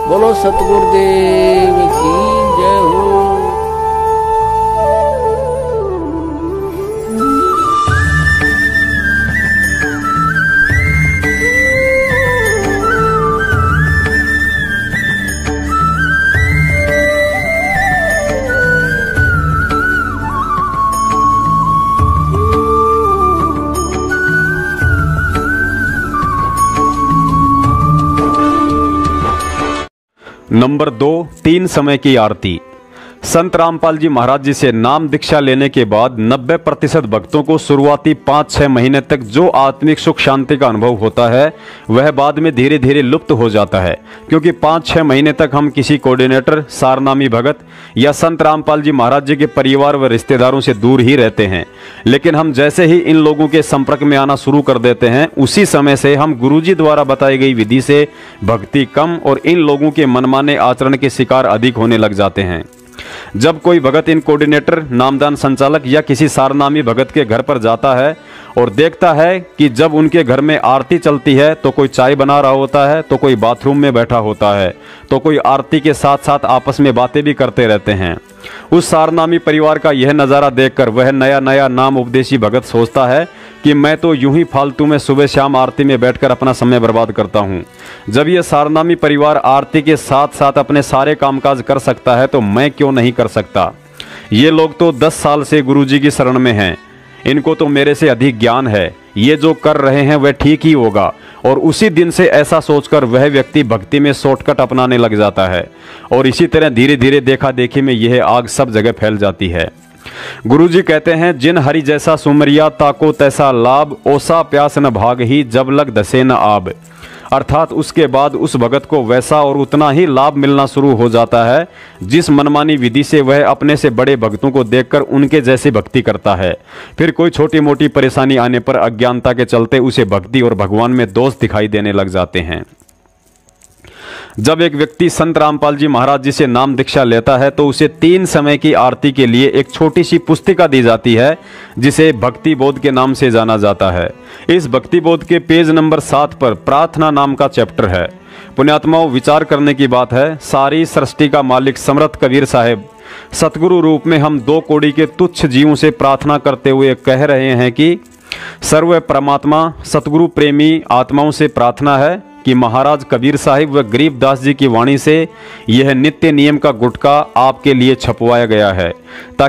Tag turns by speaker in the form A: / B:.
A: बोलो सतगुरुदेव की जय हो।
B: नंबर 2, 3 समय की आरती। संत रामपाल जी महाराज जी से नाम दीक्षा लेने के बाद 90% भक्तों को शुरुआती 5-6 महीने तक जो आत्मिक सुख शांति का अनुभव होता है वह बाद में धीरे धीरे लुप्त हो जाता है, क्योंकि 5-6 महीने तक हम किसी कोऑर्डिनेटर, सारनामी भगत या संत रामपाल जी महाराज जी के परिवार व रिश्तेदारों से दूर ही रहते हैं। लेकिन हम जैसे ही इन लोगों के संपर्क में आना शुरू कर देते हैं, उसी समय से हम गुरुजी द्वारा बताई गई विधि से भक्ति कम और इन लोगों के मनमाने आचरण के शिकार अधिक होने लग जाते हैं। जब कोई भगत इन कोऑर्डिनेटर, नामदान संचालक या किसी सारनामी भगत के घर पर जाता है और देखता है कि जब उनके घर में आरती चलती है तो कोई चाय बना रहा होता है, तो कोई बाथरूम में बैठा होता है, तो कोई आरती के साथ साथ आपस में बातें भी करते रहते हैं, उस सारनामी परिवार का यह नज़ारा देखकर वह नया नया नाम उपदेशी भगत सोचता है कि मैं तो यूं ही फालतू में सुबह शाम आरती में बैठकर अपना समय बर्बाद करता हूं। जब यह सारनामी परिवार आरती के साथ साथ अपने सारे कामकाज कर सकता है तो मैं क्यों नहीं कर सकता। ये लोग तो 10 साल से गुरुजी की शरण में हैं, इनको तो मेरे से अधिक ज्ञान है, ये जो कर रहे हैं वह ठीक ही होगा। और उसी दिन से ऐसा सोचकर वह व्यक्ति भक्ति में शॉर्टकट अपनाने लग जाता है और इसी तरह धीरे धीरे देखा देखी में यह आग सब जगह फैल जाती है। गुरुजी कहते हैं, जिन हरि जैसा सुमरिया ताको तैसा लाभ, ओसा प्यास न भाग ही जब लग धसे न आब। अर्थात उसके बाद उस भगत को वैसा और उतना ही लाभ मिलना शुरू हो जाता है जिस मनमानी विधि से वह अपने से बड़े भक्तों को देखकर उनके जैसी भक्ति करता है। फिर कोई छोटी मोटी परेशानी आने पर अज्ञानता के चलते उसे भक्ति और भगवान में दोष दिखाई देने लग जाते हैं। जब एक व्यक्ति संत रामपाल जी महाराज जी से नाम दीक्षा लेता है तो उसे 3 समय की आरती के लिए एक छोटी सी पुस्तिका दी जाती है जिसे भक्ति बोध के नाम से जाना जाता है। इस भक्ति बोध के पेज नंबर 7 पर प्रार्थना नाम का चैप्टर है। पुण्यात्माओं, विचार करने की बात है, सारी सृष्टि का मालिक समर्थ कबीर साहब सतगुरु रूप में हम 2 कौड़ी के तुच्छ जीवों से प्रार्थना करते हुए कह रहे हैं कि सर्व परमात्मा सतगुरु प्रेमी आत्माओं से प्रार्थना है कि महाराज कबीर साहिब व गरीबदास जी की वाणी से यह नित्य नियम का गुटका आपके लिए छपवाया गया है ताकि